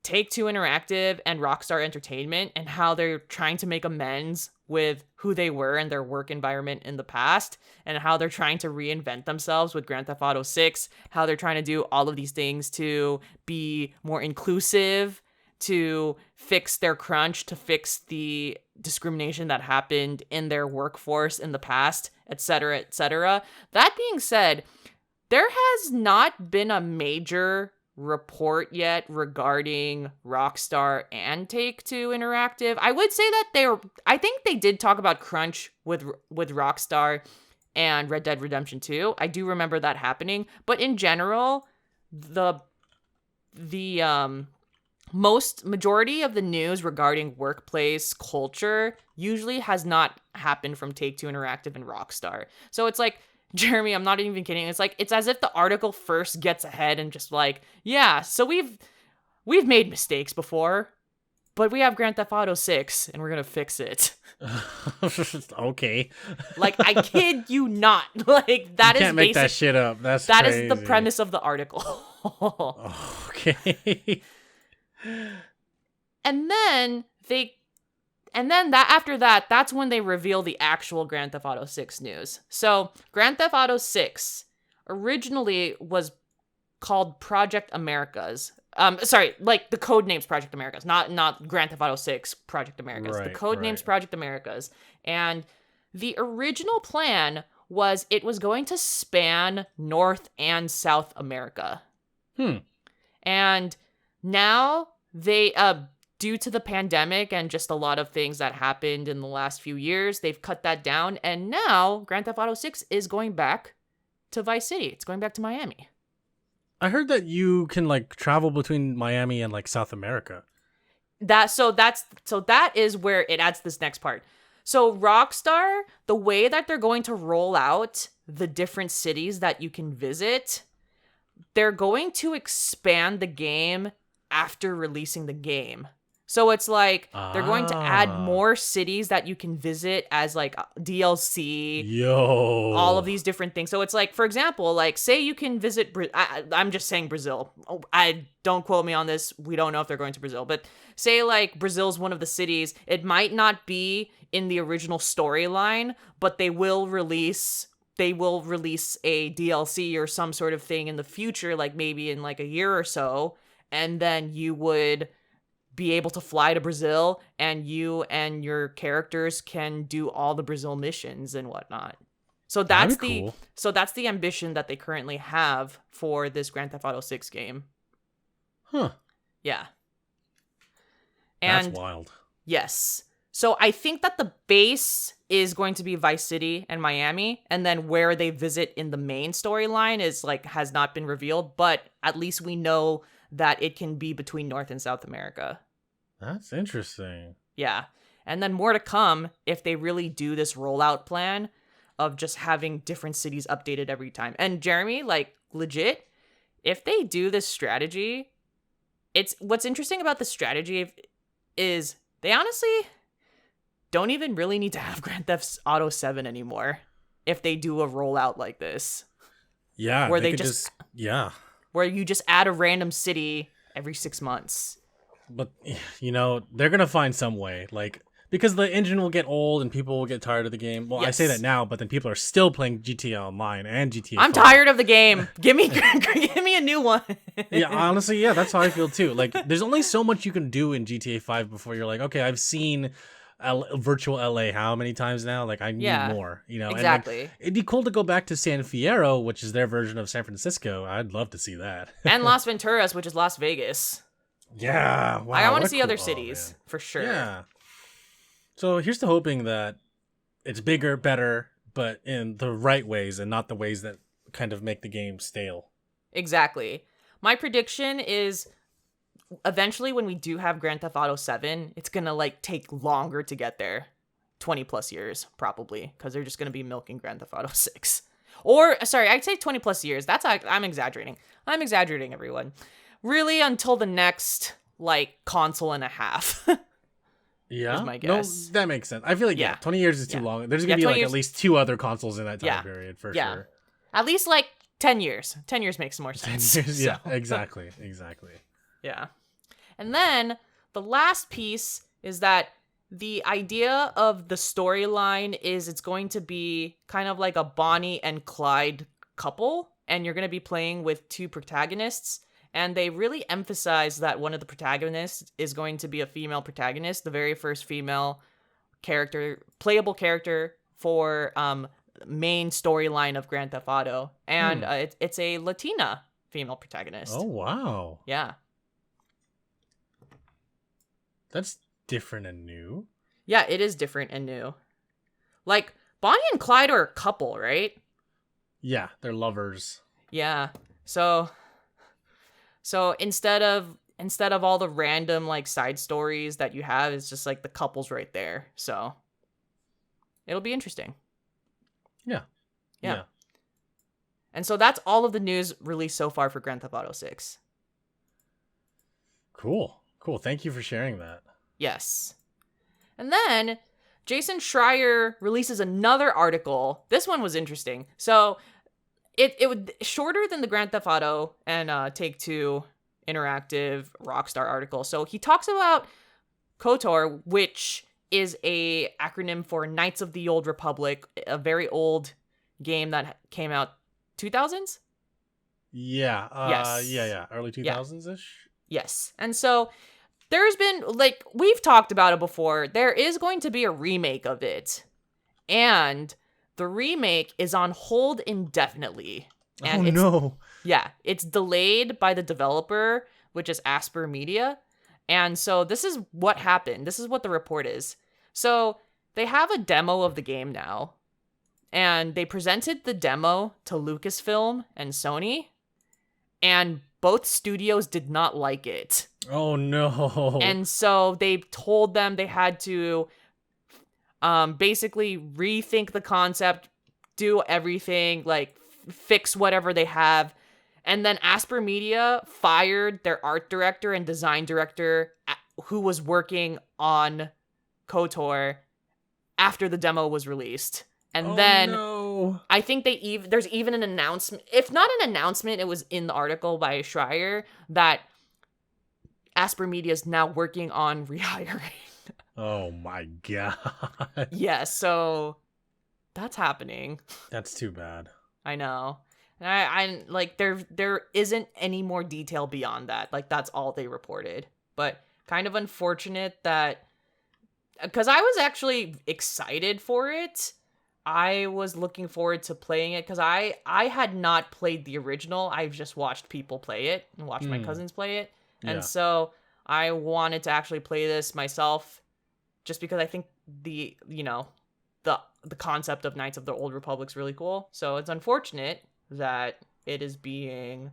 Take-Two Interactive and Rockstar Entertainment and how they're trying to make amends with who they were and their work environment in the past, and how they're trying to reinvent themselves with Grand Theft Auto 6, how they're trying to do all of these things to be more inclusive, to fix their crunch, to fix the discrimination that happened in their workforce in the past, etc., etc. That being said, there has not been a major report yet regarding Rockstar and Take-Two Interactive. I would say that I think they did talk about crunch with Rockstar and Red Dead Redemption 2. I do remember that happening, but in general, the majority of the news regarding workplace culture usually has not happened from Take-Two Interactive and Rockstar. So it's like, Jeremy, I'm not even kidding. It's like, it's as if the article first gets ahead and just like, yeah, so we've made mistakes before, but we have Grand Theft Auto 6 and we're going to fix it. Okay. Like, I kid you not. Like, that you can't make that shit up. That crazy. Is the premise of the article. Okay. And then after that, that's when they reveal the actual Grand Theft Auto 6 news. So Grand Theft Auto 6 originally was called Project Americas. Like the code name's Project Americas, not Grand Theft Auto 6 Project Americas. Right, the code name's Project Americas. And the original plan was it was going to span North and South America. And now they, due to the pandemic and just a lot of things that happened in the last few years, they've cut that down. And now Grand Theft Auto 6 is going back to Vice City. It's going back to Miami. I heard that you can like travel between Miami and like South America. That is where it adds this next part. So Rockstar, the way that they're going to roll out the different cities that you can visit, they're going to expand the game after releasing the game. So it's like they're going to add more cities that you can visit as like DLC. Yo. All of these different things. So it's like, for example, like say you can visit, I'm just saying Brazil. I don't quote me on this. We don't know if they're going to Brazil, but say like Brazil's one of the cities. It might not be in the original storyline, but they will release a DLC or some sort of thing in the future, like maybe in like a year or so. And then you would be able to fly to Brazil, and you and your characters can do all the Brazil missions and whatnot. So that's cool. that's the ambition that they currently have for this Grand Theft Auto 6 game. Huh. Yeah. And That's wild. yes. So I think that the base is going to be Vice City and Miami, and then where they visit in the main storyline is like has not been revealed, but at least we know that it can be between North and South America. That's interesting. Yeah. And then more to come if they really do this rollout plan of just having different cities updated every time. And Jeremy, like legit, if they do this strategy, it's what's interesting about the strategy is they honestly don't even really need to have Grand Theft Auto 7 anymore if they do a rollout like this. Yeah, where they they could just where you just add a random city every 6 months. But they're gonna find some way, like because the engine will get old and people will get tired of the game. Well, I say that now, but then people are still playing GTA Online and GTA. I'm 5. tired of the game. Give me a new one. Yeah, honestly, yeah, that's how I feel too. Like, there's only so much you can do in GTA 5 before you're like, okay, I've seen virtual LA how many times now? Like, I need more. Exactly. And, like, it'd be cool to go back to San Fierro, which is their version of San Francisco. I'd love to see that. And Las Venturas, which is Las Vegas. Yeah, wow. I want to see other cities for sure. Yeah. So here's to hoping that it's bigger, better, but in the right ways and not the ways that kind of make the game stale. Exactly. My prediction is eventually when we do have Grand Theft Auto 7, it's going to like take longer to get there. 20 plus years probably because they're just going to be milking Grand Theft Auto 6. Or sorry, I'd say 20 plus years. I'm exaggerating. I'm exaggerating, everyone. Really until the next like console and a half. Yeah, my guess. No, that makes sense. I feel like 20 years is too long. There's gonna be like at least 2 other consoles in that time period for sure. At least like 10 years. 10 years makes more sense. 10 years, yeah, exactly. Yeah. And then the last piece is that the idea of the storyline is it's going to be kind of like a Bonnie and Clyde couple, and you're going to be playing with 2 protagonists. And they really emphasize that one of the protagonists is going to be a female protagonist, the very first female character, playable character for main storyline of Grand Theft Auto. And it's a Latina female protagonist. Oh, wow. Yeah. That's different and new. Yeah, it is different and new. Like, Bonnie and Clyde are a couple, right? Yeah, they're lovers. Yeah. So instead of all the random like side stories that you have, it's just like the couples right there. So it'll be interesting. Yeah. And so that's all of the news released so far for Grand Theft Auto 6. Cool. Thank you for sharing that. Yes. And then Jason Schreier releases another article. This one was interesting. So it would shorter than the Grand Theft Auto and Take-Two Interactive Rockstar article. So he talks about KOTOR, which is a acronym for Knights of the Old Republic, a very old game that came out 2000s? Yeah. Yes. Yeah. Early 2000s-ish? Yes. And so there's been, like, we've talked about it before. There is going to be a remake of it. And the remake is on hold indefinitely. And no. Yeah, it's delayed by the developer, which is Asper Media. And so this is what happened. This is what the report is. So they have a demo of the game now. And they presented the demo to Lucasfilm and Sony. And both studios did not like it. Oh, no. And so they told them they had to basically rethink the concept, do everything, like fix whatever they have. And then Asper Media fired their art director and design director who was working on KOTOR after the demo was released. And then I think there's even an announcement. If not an announcement, it was in the article by Schreier that Asper Media is now working on rehiring. Oh my god. Yeah, so that's happening. That's too bad. I know. And I like there isn't any more detail beyond that. Like that's all they reported. But kind of unfortunate that because I was actually excited for it. I was looking forward to playing it because I had not played the original. I've just watched people play it and watched my cousins play it. And so I wanted to actually play this myself just because I think the concept of Knights of the Old Republic's really cool. So it's unfortunate that it is being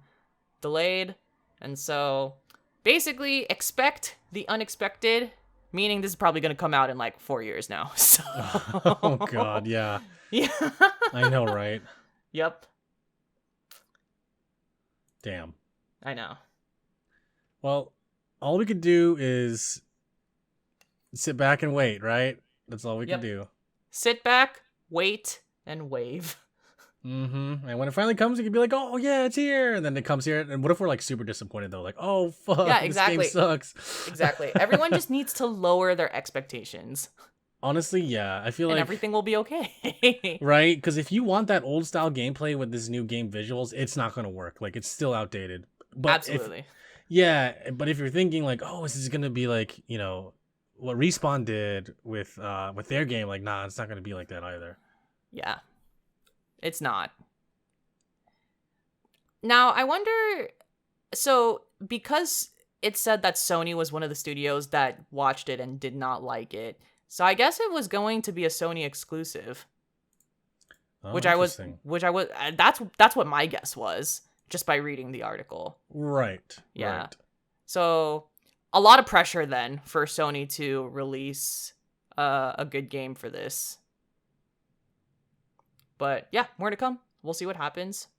delayed. And so basically expect the unexpected, meaning this is probably going to come out in like 4 years now. So Oh God, yeah. Yeah. I know, right? Yep. Damn. I know. Well, all we could do is sit back and wait, right? That's all we can do. Sit back, wait, and wave. Mm-hmm. And when it finally comes, you can be like, "Oh yeah, it's here!" And then it comes here. And what if we're like super disappointed though? Like, "Oh fuck, Yeah, exactly. This game sucks." Exactly. Everyone just needs to lower their expectations. Honestly, yeah, I feel and like everything will be okay. right? Because if you want that old style gameplay with this new game visuals, it's not gonna work. Like, it's still outdated. But Absolutely. but if you're thinking like, "Oh, this is gonna be like, what Respawn did with their game," like, nah, it's not gonna be like that either. Yeah. It's not. Now, I wonder, so because it said that Sony was one of the studios that watched it and did not like it, so I guess it was going to be a Sony exclusive. Oh, which I was that's what my guess was just by reading the article. Right. Yeah. Right. So a lot of pressure then for Sony to release a good game for this. But yeah, more to come. We'll see what happens.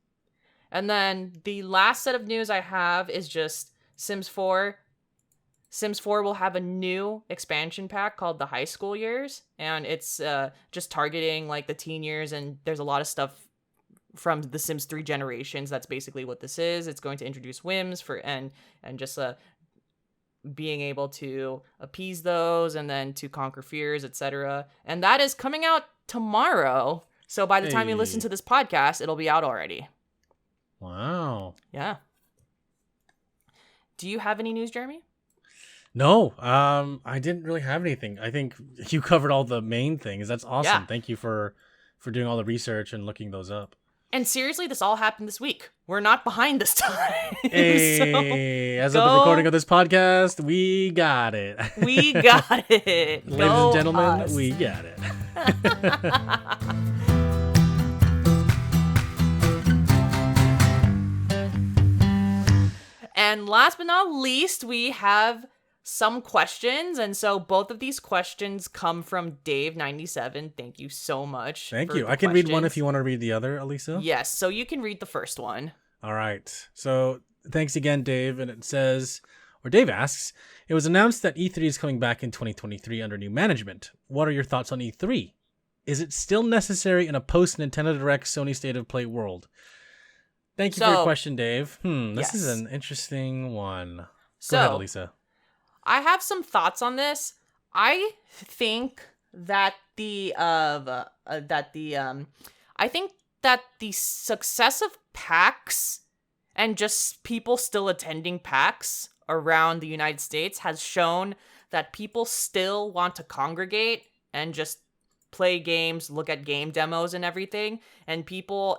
And then the last set of news I have is just Sims 4. Sims 4 will have a new expansion pack called the High School Years, and it's just targeting like the teen years, and there's a lot of stuff from the Sims 3 generations. That's basically what this is. It's going to introduce whims and just being able to appease those and then to conquer fears, etc. And that is coming out tomorrow. So by the time you listen to this podcast, it'll be out already. Wow. Yeah. Do you have any news, Jeremy? No, I didn't really have anything. I think you covered all the main things. That's awesome. Yeah. Thank you for doing all the research and looking those up. And seriously, this all happened this week. We're not behind this time. Hey, as of the recording of this podcast, we got it. We got it. Ladies and gentlemen, we got it. And last but not least, we have some questions. And so both of these questions come from Dave97. Thank you so much. Thank you. I can read one if you want to read the other, Alyssa. Yes. So you can read the first one. All right. So thanks again, Dave. And it says, or Dave asks, it was announced that E3 is coming back in 2023 under new management. What are your thoughts on E3? Is it still necessary in a post-Nintendo Direct Sony State of Play world? Thank you for your question, Dave. This is an interesting one. Go ahead, Alyssa. I have some thoughts on this. I think that the success of PAX and just people still attending PAX around the United States has shown that people still want to congregate and just play games, look at game demos and everything, and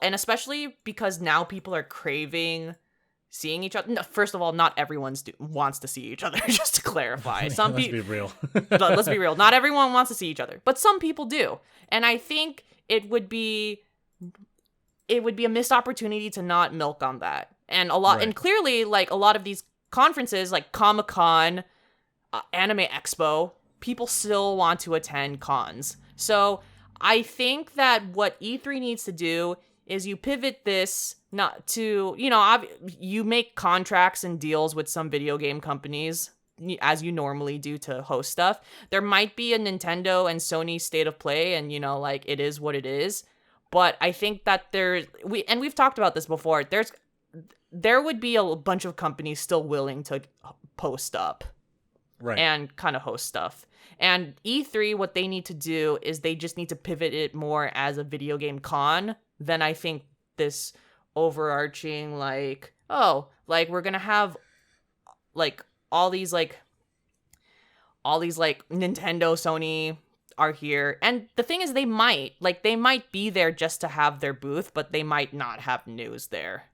especially because now people are craving seeing each other. No, first of all, not everyone wants to see each other, just to clarify. Some people, let's be real. Let's be real. Not everyone wants to see each other, but some people do. And I think it would be a missed opportunity to not milk on that. And and clearly, like a lot of these conferences, like Comic-Con, Anime Expo, people still want to attend cons. So I think that what E3 needs to do is you pivot this not to, you make contracts and deals with some video game companies as you normally do to host stuff. There might be a Nintendo and Sony State of Play, and it is what it is. But I think that we've talked about this before. There would be a bunch of companies still willing to post up, right, and kind of host stuff. And E3, what they need to do is they just need to pivot it more as a video game con than I think this overarching we're gonna have all these Nintendo, Sony are here. And the thing is, they might be there just to have their booth, but they might not have news there.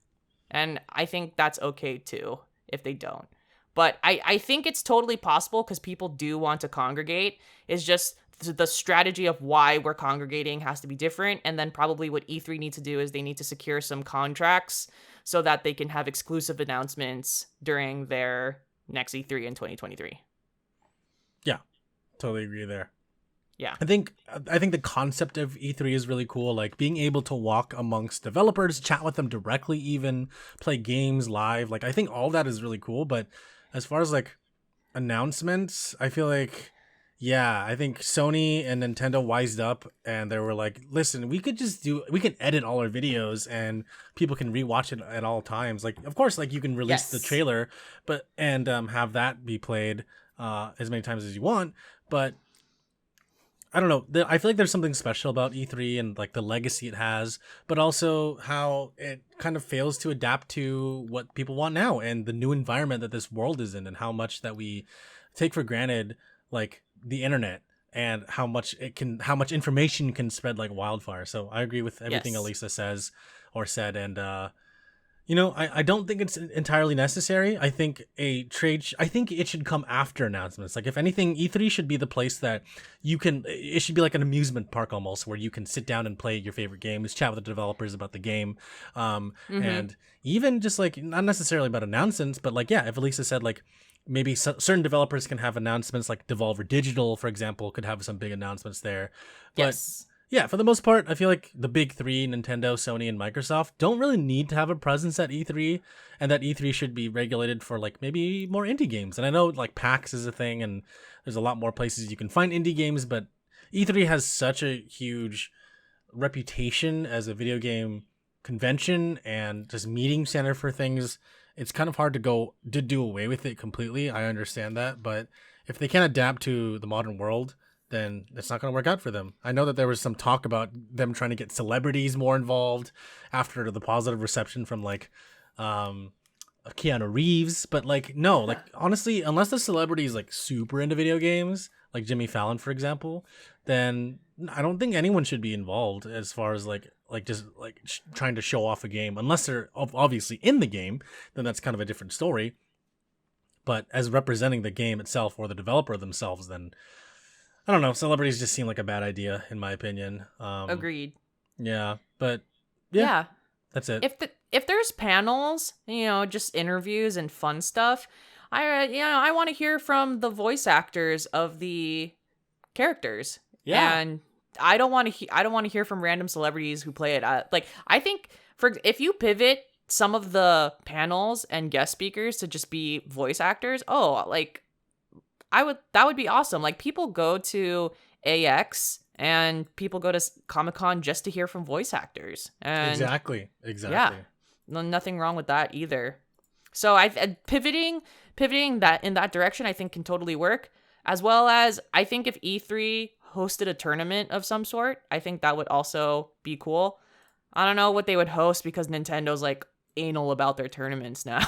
And I think that's okay too if they don't. But I think it's totally possible because people do want to congregate. It's just the strategy of why we're congregating has to be different. And then probably what E3 needs to do is they need to secure some contracts so that they can have exclusive announcements during their next E3 in 2023. Yeah, totally agree there. Yeah. I think the concept of E3 is really cool. Like being able to walk amongst developers, chat with them directly, even play games live. Like I think all that is really cool. But as far as like announcements, I feel like, yeah, I think Sony and Nintendo wised up and they were like, listen, we can edit all our videos and people can rewatch it at all times. Like, of course, like you can release the trailer, but and have that be played as many times as you want. But I don't know. I feel like there's something special about E3 and like the legacy it has, but also how it kind of fails to adapt to what people want now and the new environment that this world is in, and how much that we take for granted, like the internet, and how much information can spread like wildfire. So I agree with everything Alyssa says or said, and I don't think it's entirely necessary. I think I think it should come after announcements. Like if anything, E3 should be the place that it should be like an amusement park almost, where you can sit down and play your favorite games, chat with the developers about the game. And even just like, not necessarily about announcements, but like, yeah, if Elisa said like, maybe certain developers can have announcements, like Devolver Digital, for example, could have some big announcements there. But yeah, for the most part, I feel like the big three, Nintendo, Sony, and Microsoft, don't really need to have a presence at E3, and that E3 should be regulated for like maybe more indie games. And I know like PAX is a thing, and there's a lot more places you can find indie games, but E3 has such a huge reputation as a video game convention and just meeting center for things. It's kind of hard to do away with it completely. I understand that, but if they can't adapt to the modern world, then it's not going to work out for them. I know that there was some talk about them trying to get celebrities more involved after the positive reception from like Keanu Reeves, but like no, like honestly, unless the celebrity is like super into video games, like Jimmy Fallon, for example, then I don't think anyone should be involved as far as like just like trying to show off a game, unless they're obviously in the game. Then that's kind of a different story. But as representing the game itself or the developer themselves, then I don't know. Celebrities just seem like a bad idea, in my opinion. Agreed. Yeah, but yeah, that's it. If there's panels, just interviews and fun stuff, I want to hear from the voice actors of the characters. Yeah, and I don't want to hear from random celebrities who play it. I think if you pivot some of the panels and guest speakers to just be voice actors, that would be awesome. Like people go to AX and people go to Comic-Con just to hear from voice actors. And exactly. Yeah, nothing wrong with that either. So pivoting that in that direction, I think can totally work. As well as I think if E3 hosted a tournament of some sort, I think that would also be cool. I don't know what they would host because Nintendo's like anal about their tournaments now.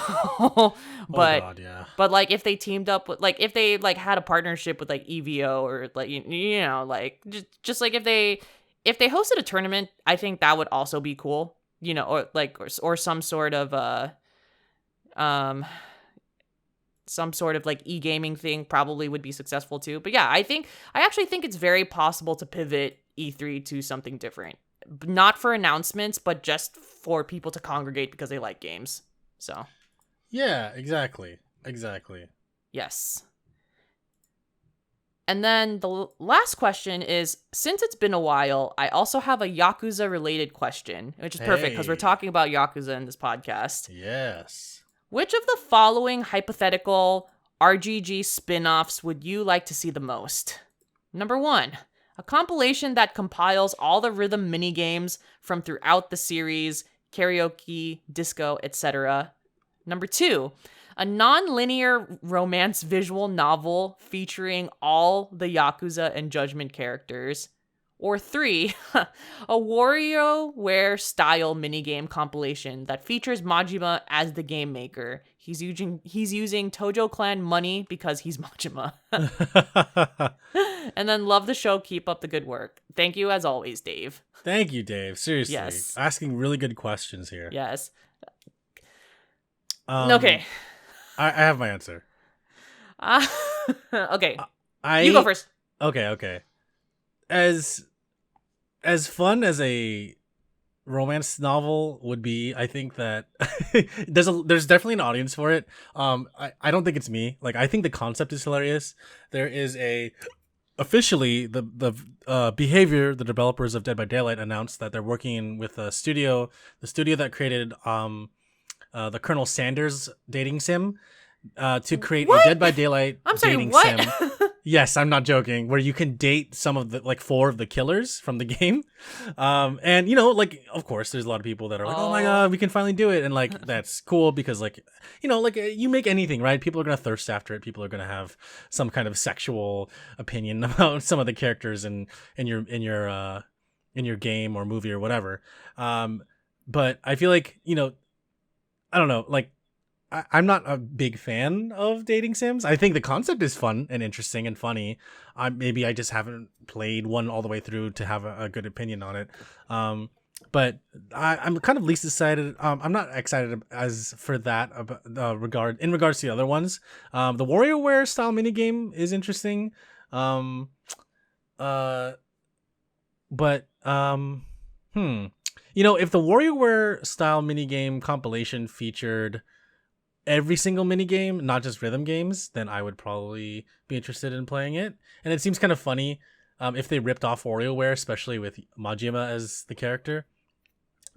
But God, yeah. But like if they teamed up with if they like had a partnership with like EVO or like just like if they hosted a tournament, I think that would also be cool. Or some sort of some sort of like e-gaming thing probably would be successful too. But yeah, I actually think it's very possible to pivot E3 to something different. Not for announcements, but just for people to congregate because they like games. So yeah, exactly. Yes. And then the last question is, since it's been a while, I also have a Yakuza related question, which is perfect because we're talking about Yakuza in this podcast. Yes. Which of the following hypothetical RGG spin-offs would you like to see the most? Number 1, a compilation that compiles all the rhythm minigames from throughout the series, karaoke, disco, etc. Number 2, a non-linear romance visual novel featuring all the Yakuza and Judgment characters. Or 3, a WarioWare style minigame compilation that features Majima as the game maker. He's using Tojo Clan money because he's Majima. And then love the show. Keep up the good work. Thank you as always, Dave. Thank you, Dave. Seriously. Yes. Asking really good questions here. Yes. Okay. I have my answer. Uh, okay, I you go first. Okay. As fun as a romance novel would be, I think that there's definitely an audience for it. I don't think it's me. Like, I think the concept is hilarious. There is a officially the behavior, the developers of Dead by Daylight announced that they're working with the studio that created the Colonel Sanders dating sim, to create a What? Dead by Daylight I'm sorry, dating what? sim. Yes, I'm not joking. Where you can date some of the, like, 4 of the killers from the game, and like, of course, there's a lot of people that are like, "Oh my god, we can finally do it," and like that's cool because, like, like, you make anything, right? People are gonna thirst after it. People are gonna have some kind of sexual opinion about some of the characters in your game or movie or whatever. But I feel like, I don't know, like, I'm not a big fan of dating sims. I think the concept is fun and interesting and funny. Maybe I just haven't played one all the way through to have a good opinion on it. But I'm kind of least excited. I'm not excited as for that in regards to the other ones. The WarioWare style minigame is interesting. But if the WarioWare style minigame compilation featured every single mini game, not just rhythm games, then I would probably be interested in playing it. And it seems kind of funny if they ripped off WarioWare, especially with Majima as the character.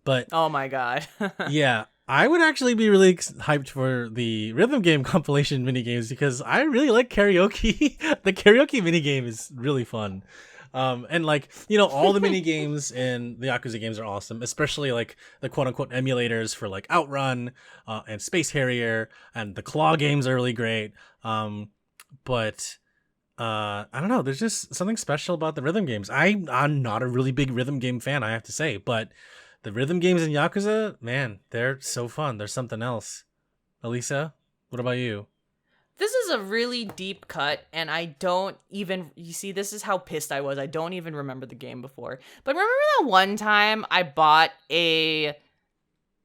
But Oh my god. yeah, I would actually be really hyped for the rhythm game compilation mini games because I really like karaoke. The karaoke mini game is really fun. And like, all the mini games in the Yakuza games are awesome, especially like the quote unquote emulators for like Outrun, and Space Harrier, and the Claw games are really great. But I don't know, there's just something special about the rhythm games. I'm not a really big rhythm game fan, I have to say, but the rhythm games in Yakuza, man, they're so fun. There's something else. Alyssa, what about you? This is a really deep cut, and I don't even, you see, this is how pissed I was. I don't even remember the game before. But remember that one time I bought this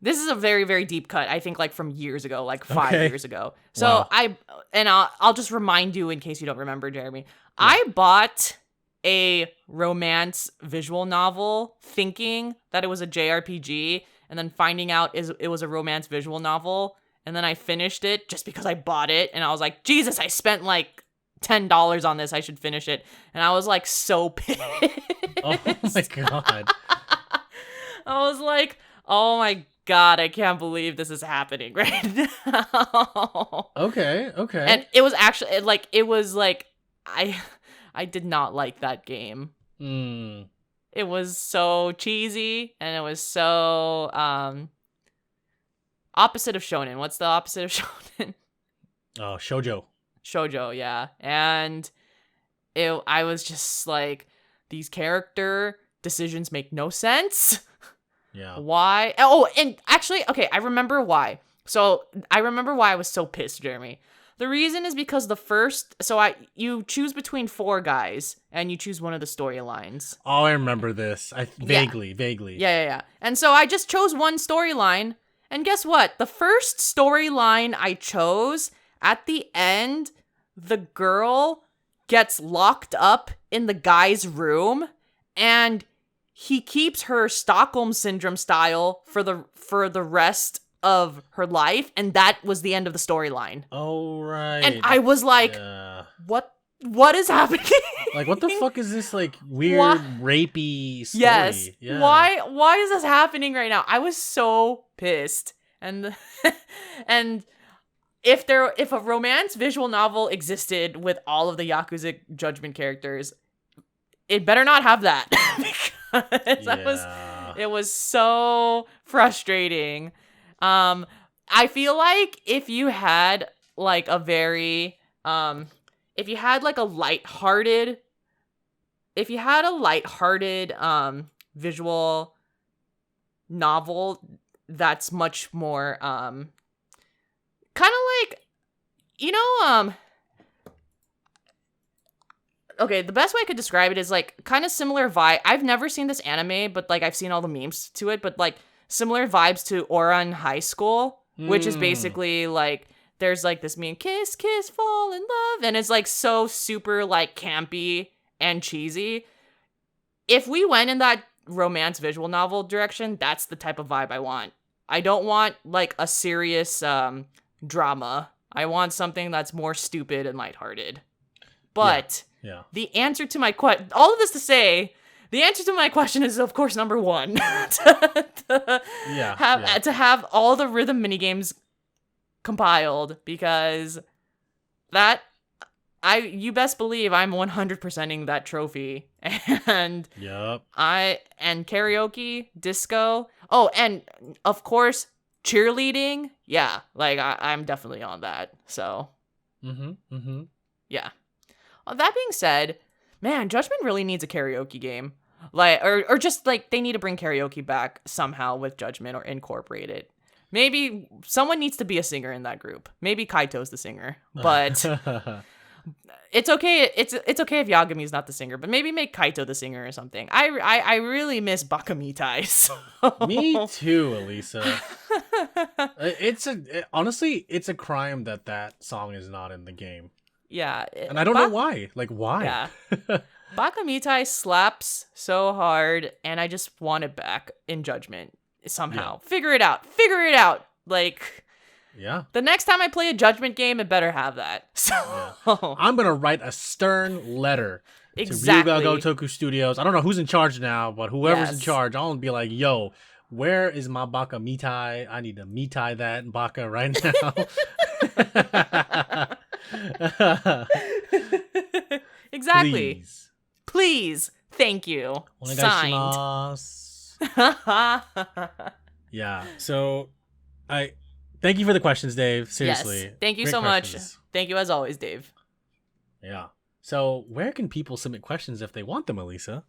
is a very, very deep cut, I think, like from years ago, like 5 years ago. So Wow. I'll just remind you in case you don't remember, Jeremy. Yeah. I bought a romance visual novel thinking that it was a JRPG, and then finding out it was a romance visual novel. And then I finished it just because I bought it. And I was like, Jesus, I spent like $10 on this. I should finish it. And I was like so pissed. Oh my god. I was like, oh my god, I can't believe this is happening right now. Okay. And it was actually like, I did not like that game. It was so cheesy and it was so opposite of shonen. What's the opposite of shonen? Oh, shoujo. Shoujo, yeah. And I was just like, these character decisions make no sense. Yeah. Why? Oh, and actually, okay, I remember why. So I remember why I was so pissed, Jeremy. The reason is because you choose between 4 guys and you choose one of the storylines. Oh, I remember this. Vaguely. Yeah. And so I just chose one storyline. And guess what? The first storyline I chose, at the end, the girl gets locked up in the guy's room, and he keeps her Stockholm Syndrome style for the rest of her life, and that was the end of the storyline. Oh, right. And I was like, what is happening? Like, what the fuck is this, like, weird, rapey story? Yes. Yeah. Why is this happening right now? I was so pissed. And and if a romance visual novel existed with all of the Yakuza Judgment characters, it better not have that. Because it was so frustrating. I feel like if you had like a very lighthearted visual novel that's much more kind of like, okay, the best way I could describe it is like kind of similar vibe. I've never seen this anime, but like I've seen all the memes to it, but like similar vibes to Ouran High School, which is basically like there's like this meme, kiss, kiss, fall in love. And it's like so super like campy and cheesy. If we went in that romance visual novel direction, that's the type of vibe I want. I don't want like a serious drama. I want something that's more stupid and lighthearted. But the answer to my question, all of this to say, the answer to my question is, of course, number one. to have all the rhythm minigames compiled, because you best believe I'm 100%ing that trophy. And and karaoke, disco. Oh, and of course, cheerleading. Yeah, like I'm definitely on that. So, yeah. That being said, man, Judgment really needs a karaoke game. Like, or just like they need to bring karaoke back somehow with Judgment or incorporate it. Maybe someone needs to be a singer in that group. Maybe Kaito's the singer, but it's okay. It's okay if Yagami's not the singer, but maybe make Kaito the singer or something. I really miss Bakamitai. So. Me too, Alyssa. Honestly, it's a crime that song is not in the game. Yeah. And I don't know why. Like, why? Yeah. Bakamitai slaps so hard, and I just want it back in Judgment somehow. Yeah. Figure it out. Like, the next time I play a Judgment game, it better have that. So I'm going to write a stern letter to Ryu Ga Gotoku Studios. I don't know who's in charge now, but whoever's in charge, I'll be like, yo, where is my Bakamitai? I need to mitai that Baka right now. Exactly. Please. Thank you. Signed. Yeah. So thank you for the questions, Dave. Seriously. Yes. Thank you so much. Thank you as always, Dave. Yeah. So where can people submit questions if they want them, Alyssa?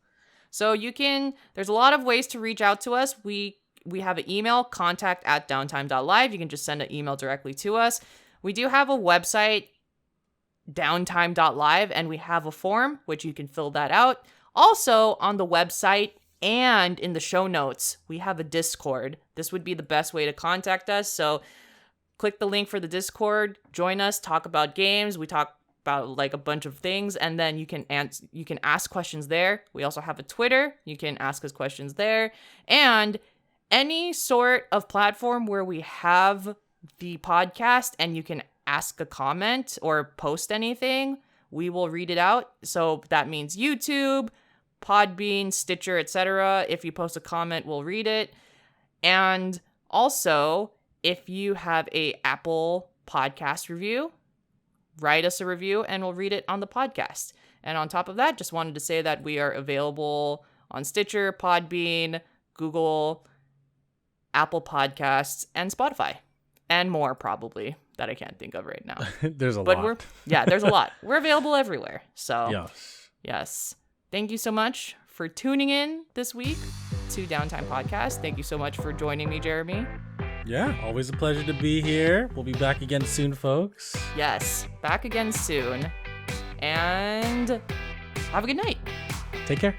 So there's a lot of ways to reach out to us. We have an email, contact@Downtime.Live. You can just send an email directly to us. We do have a website, Downtime.Live, and we have a form, which you can fill that out. Also, on the website and in the show notes, we have a Discord. This would be the best way to contact us. So click the link for the Discord, join us, talk about games. We talk about like a bunch of things, and then you can ask questions there. We also have a Twitter. You can ask us questions there. And any sort of platform where we have the podcast and you can ask a comment or post anything, we will read it out. So that means YouTube, Podbean, Stitcher, etc. If you post a comment, we'll read it. And also, if you have a Apple podcast review, write us a review and we'll read it on the podcast. And on top of that, just wanted to say that we are available on Stitcher, Podbean, Google, Apple Podcasts, and Spotify. And more, probably, that I can't think of right now. There's a lot. There's a lot. We're available everywhere. So, yes. Thank you so much for tuning in this week to Downtime Podcast. Thank you so much for joining me, Jeremy. Yeah, always a pleasure to be here. We'll be back again soon, folks. Yes, back again soon. And have a good night. Take care.